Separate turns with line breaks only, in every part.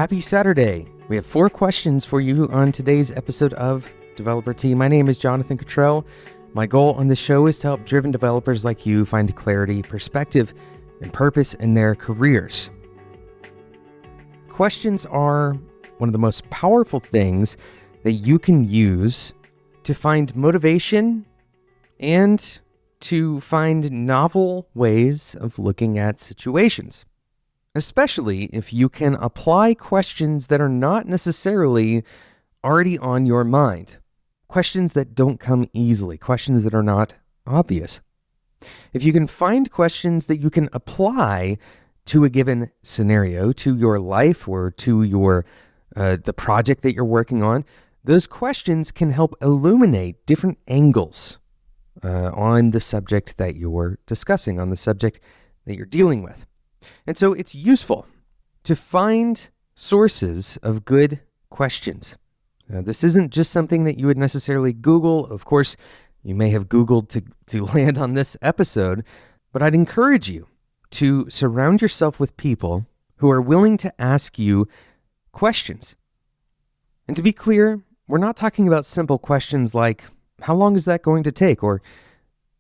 Happy Saturday. We have 4 questions for you on today's episode of Developer Tea. My name is Jonathan Cottrell. My goal on this show is to help driven developers like you find clarity, perspective, and purpose in their careers. Questions are one of the most powerful things that you can use to find motivation and to find novel ways of looking at situations. Especially if you can apply questions that are not necessarily already on your mind. Questions that don't come easily, questions that are not obvious. If you can find questions that you can apply to a given scenario, to your life or to your the project that you're working on, those questions can help illuminate different angles on the subject that you're discussing, on the subject that you're dealing with. And so it's useful to find sources of good questions. This isn't just something that you would necessarily Google. Of course, you may have Googled to land on this episode, but I'd encourage you to surround yourself with people who are willing to ask you questions. And to be clear, we're not talking about simple questions like, how long is that going to take? Or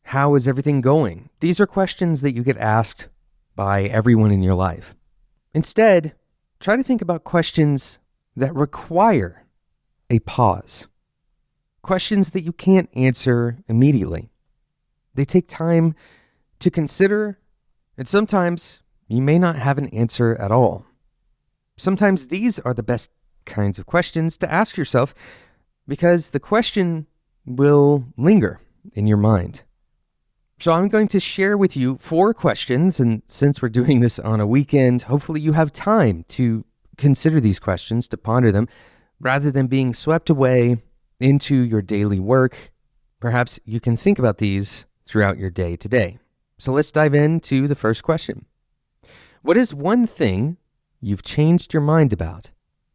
how is everything going? These are questions that you get asked by everyone in your life. Instead, try to think about questions that require a pause. Questions that you can't answer immediately. They take time to consider, and sometimes you may not have an answer at all. Sometimes these are the best kinds of questions to ask yourself because the question will linger in your mind. So I'm going to share with you 4 questions, and since we're doing this on a weekend, hopefully you have time to consider these questions, to ponder them, rather than being swept away into your daily work. Perhaps you can think about these throughout your day today. So let's dive into the first question. What is one thing you've changed your mind about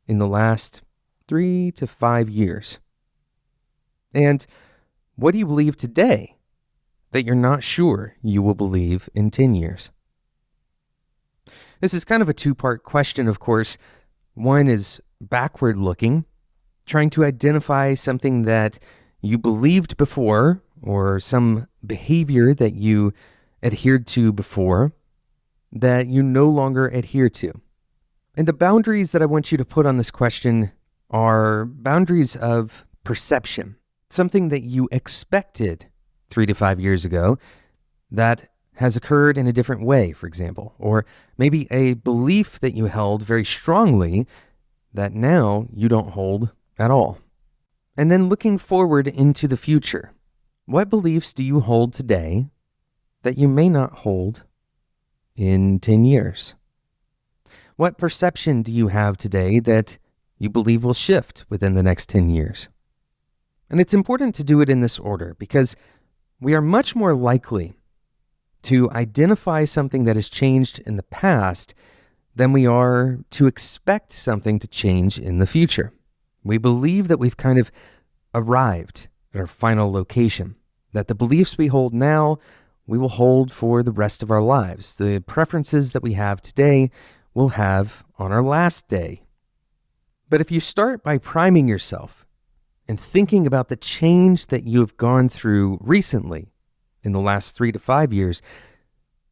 in the last 3 to 5 years? And what do you believe today that you're not sure you will believe in 10 years? This is kind of a 2-part question, of course. One is backward looking, trying to identify something that you believed before or some behavior that you adhered to before that you no longer adhere to. And the boundaries that I want you to put on this question are boundaries of perception, something that you expected 3 to 5 years ago that has occurred in a different way, for example, or maybe a belief that you held very strongly that now you don't hold at all. And then looking forward into the future, what beliefs do you hold today that you may not hold in 10 years? What perception do you have today that you believe will shift within the next 10 years? And it's important to do it in this order because we are much more likely to identify something that has changed in the past than we are to expect something to change in the future. We believe that we've kind of arrived at our final location, that the beliefs we hold now, we will hold for the rest of our lives. The preferences that we have today, we'll have on our last day. But if you start by priming yourself and thinking about the change that you have gone through recently in the last 3 to 5 years,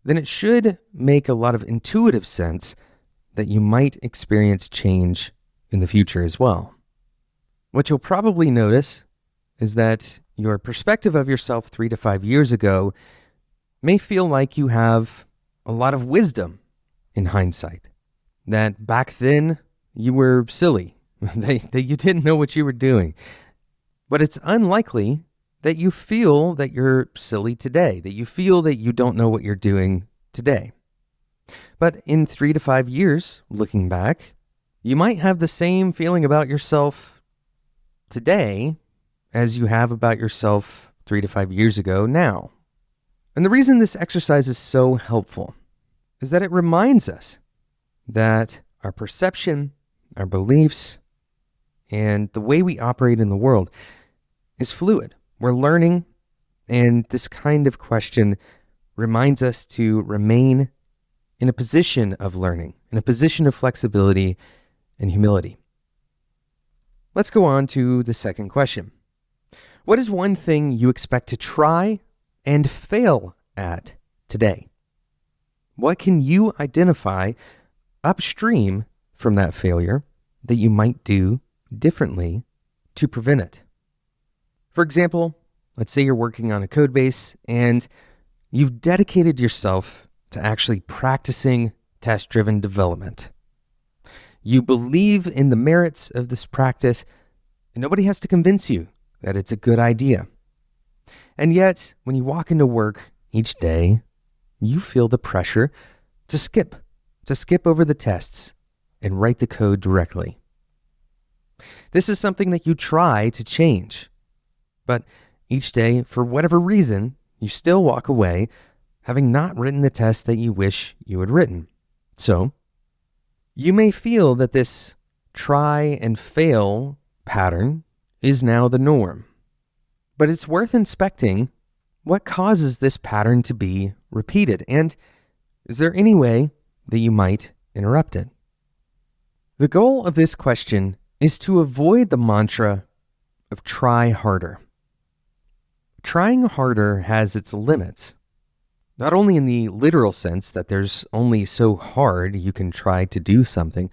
then it should make a lot of intuitive sense that you might experience change in the future as well. What you'll probably notice is that your perspective of yourself 3 to 5 years ago may feel like you have a lot of wisdom in hindsight, that back then you were silly, that you didn't know what you were doing. But it's unlikely that you feel that you're silly today, that you feel that you don't know what you're doing today. But in 3 to 5 years, looking back, you might have the same feeling about yourself today as you have about yourself 3 to 5 years ago now. And the reason this exercise is so helpful is that it reminds us that our perception, our beliefs, and the way we operate in the world is fluid. We're learning, and this kind of question reminds us to remain in a position of learning, in a position of flexibility, and humility. Let's go on to the second question. What is one thing you expect to try and fail at today? What can you identify upstream from that failure that you might do differently to prevent it? For example, let's say you're working on a code base and you've dedicated yourself to actually practicing test-driven development. You believe in the merits of this practice, and nobody has to convince you that it's a good idea. And yet, when you walk into work each day, you feel the pressure to skip over the tests and write the code directly. This is something that you try to change, but each day, for whatever reason, you still walk away having not written the test that you wish you had written. So, you may feel that this try and fail pattern is now the norm, but it's worth inspecting what causes this pattern to be repeated, and is there any way that you might interrupt it? The goal of this question is to avoid the mantra of try harder. Trying harder has its limits, not only in the literal sense that there's only so hard you can try to do something,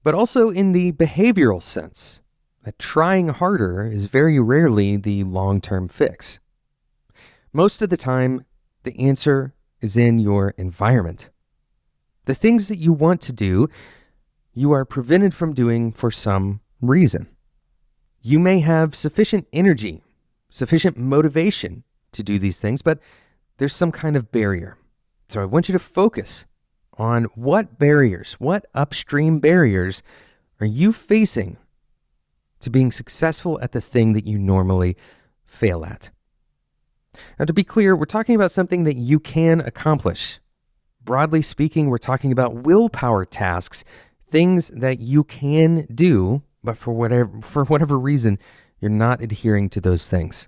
but also in the behavioral sense that trying harder is very rarely the long-term fix. Most of the time, the answer is in your environment. The things that you want to do, you are prevented from doing for some reason. You may have sufficient energy, sufficient motivation to do these things, but there's some kind of barrier. So I want you to focus on what barriers, what upstream barriers are you facing to being successful at the thing that you normally fail at. Now, to be clear, we're talking about something that you can accomplish. Broadly speaking, we're talking about willpower tasks, things that you can do, but for whatever reason, you're not adhering to those things.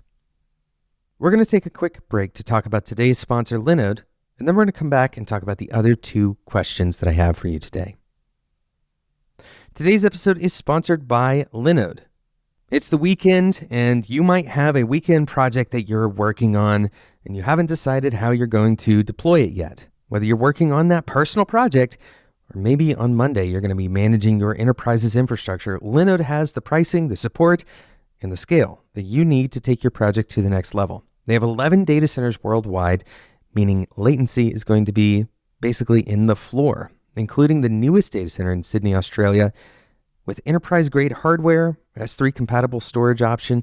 We're going to take a quick break to talk about today's sponsor, Linode, and then we're going to come back and talk about the other two questions that I have for you today. Today's episode is sponsored by Linode. It's the weekend, and you might have a weekend project that you're working on, and you haven't decided how you're going to deploy it yet. Whether you're working on that personal project, or maybe on Monday you're going to be managing your enterprise's infrastructure, Linode has the pricing, the support, and the scale that you need to take your project to the next level. They have 11 data centers worldwide, meaning latency is going to be basically in the floor, including the newest data center in Sydney, Australia, with enterprise-grade hardware, S3-compatible storage option,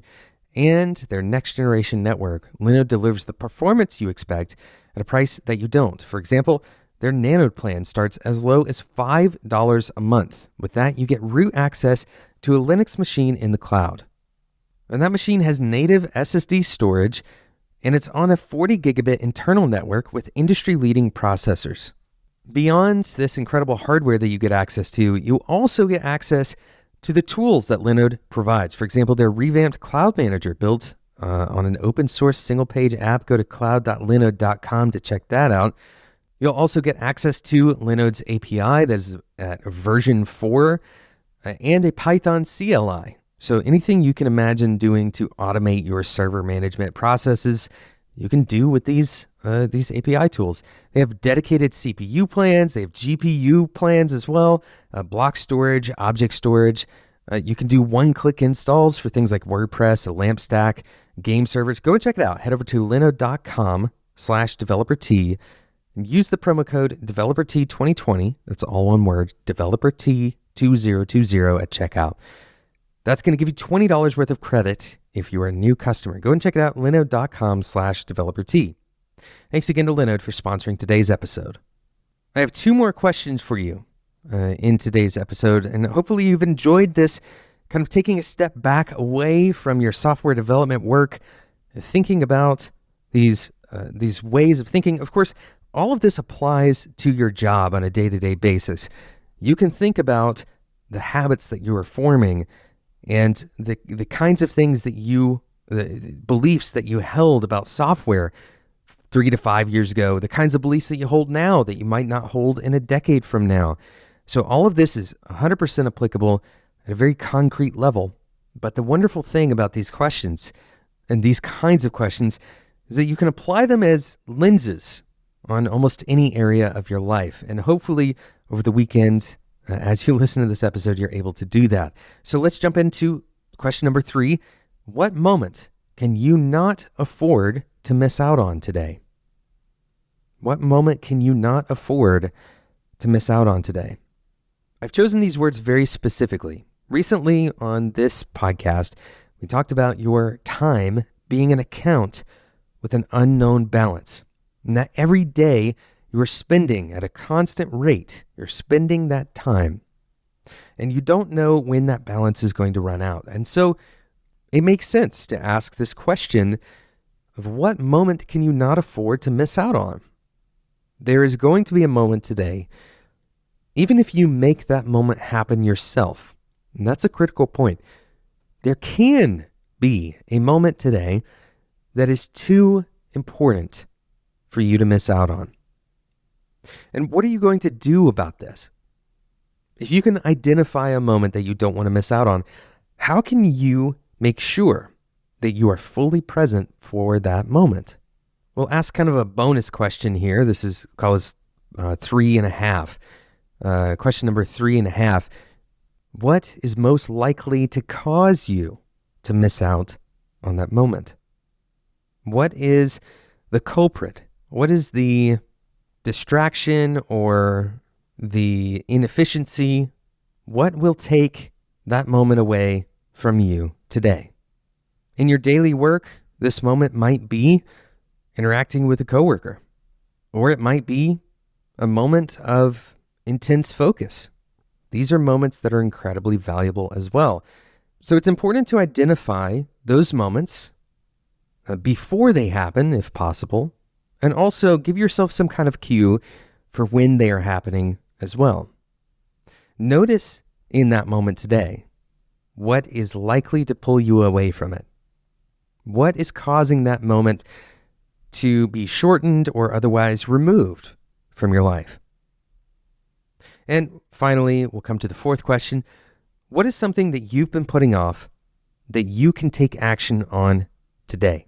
and their next-generation network. Linode delivers the performance you expect at a price that you don't. For example, their Linode plan starts as low as $5 a month. With that, you get root access to a Linux machine in the cloud. And that machine has native SSD storage, and it's on a 40 gigabit internal network with industry-leading processors. Beyond this incredible hardware that you get access to, you also get access to the tools that Linode provides. For example, their revamped cloud manager built on an open source single page app. Go to cloud.linode.com to check that out. You'll also get access to Linode's API that is at version 4 and a Python CLI. So anything you can imagine doing to automate your server management processes, you can do with these API tools. They have dedicated CPU plans. They have GPU plans as well, block storage, object storage. You can do one-click installs for things like WordPress, a LAMP stack, game servers. Go and check it out. Head over to linode.com/developer-T and use the promo code DeveloperT2020. That's all one word, DeveloperT2020 at checkout. That's going to give you $20 worth of credit if you are a new customer. Go and check it out, linode.com/developer-T. Thanks again to Linode for sponsoring today's episode. I have two more questions for you in today's episode, and hopefully you've enjoyed this kind of taking a step back away from your software development work, thinking about these ways of thinking. Of course, all of this applies to your job on a day-to-day basis. You can think about the habits that you are forming and the kinds of things that the beliefs that you held about software 3 to 5 years ago, the kinds of beliefs that you hold now that you might not hold in a decade from now. So all of this is 100% applicable at a very concrete level. But the wonderful thing about these questions and these kinds of questions is that you can apply them as lenses on almost any area of your life. And hopefully over the weekend, as you listen to this episode, you're able to do that. So let's jump into question number 3. What moment can you not afford to miss out on today? What moment can you not afford to miss out on today? I've chosen these words very specifically. Recently on this podcast, we talked about your time being an account with an unknown balance, and that every day you are spending at a constant rate. You're spending that time, and you don't know when that balance is going to run out. And so it makes sense to ask this question of what moment can you not afford to miss out on? There is going to be a moment today, even if you make that moment happen yourself. And that's a critical point. There can be a moment today that is too important for you to miss out on. And what are you going to do about this? If you can identify a moment that you don't want to miss out on, how can you make sure that you are fully present for that moment? We'll ask kind of a bonus question here. This is called 3.5. Question number 3.5. What is most likely to cause you to miss out on that moment? What is the culprit? What is the distraction or the inefficiency? What will take that moment away from you today? In your daily work, this moment might be interacting with a coworker, or it might be a moment of intense focus. These are moments that are incredibly valuable as well. So it's important to identify those moments before they happen, if possible, and also give yourself some kind of cue for when they are happening as well. Notice in that moment today, what is likely to pull you away from it? What is causing that moment to be shortened or otherwise removed from your life? And finally, we'll come to the 4th question. What is something that you've been putting off that you can take action on today?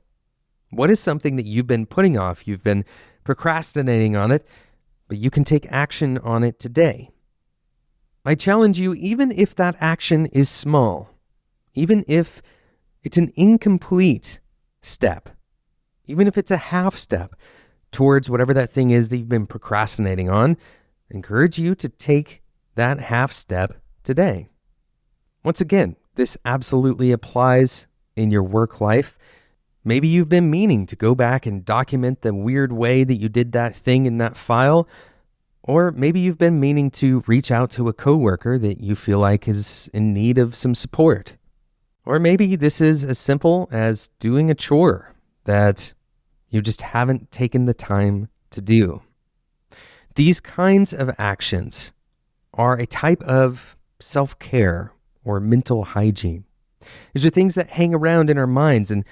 What is something that you've been putting off? You've been procrastinating on it, but you can take action on it today. I challenge you, even if that action is small, even if it's an incomplete step, even if it's a half step towards whatever that thing is that you've been procrastinating on, I encourage you to take that half step today. Once again, this absolutely applies in your work life. Maybe you've been meaning to go back and document the weird way that you did that thing in that file, or maybe you've been meaning to reach out to a coworker that you feel like is in need of some support. Or maybe this is as simple as doing a chore that you just haven't taken the time to do. These kinds of actions are a type of self-care or mental hygiene. These are things that hang around in our minds, and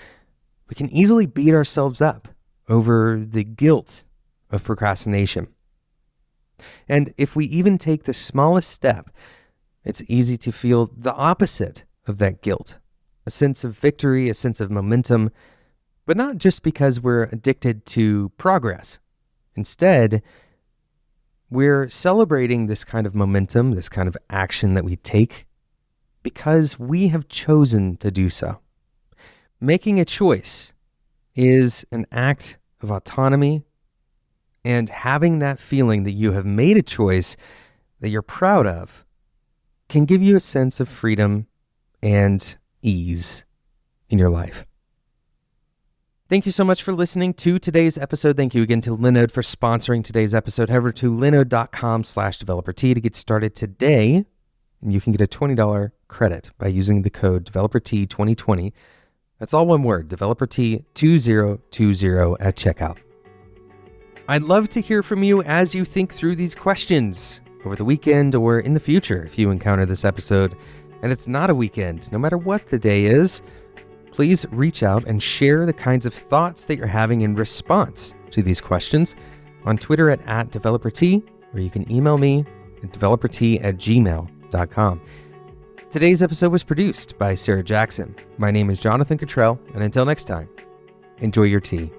we can easily beat ourselves up over the guilt of procrastination. And if we even take the smallest step, it's easy to feel the opposite of that guilt, a sense of victory, a sense of momentum, but not just because we're addicted to progress. Instead, we're celebrating this kind of momentum, this kind of action that we take, because we have chosen to do so. Making a choice is an act of autonomy, and having that feeling that you have made a choice that you're proud of can give you a sense of freedom and ease in your life. Thank you so much for listening to today's episode. Thank you again to Linode for sponsoring today's episode. Head over to linode.com/developerT to get started today, and you can get a $20 credit by using the code DeveloperT2020. That's all one word, DeveloperT2020 at checkout. I'd love to hear from you as you think through these questions over the weekend or in the future. If you encounter this episode and it's not a weekend, no matter what the day is, please reach out and share the kinds of thoughts that you're having in response to these questions on Twitter at @DeveloperT, or you can email me at developertea@gmail.com. Today's episode was produced by Sarah Jackson. My name is Jonathan Cottrell, and until next time, enjoy your tea.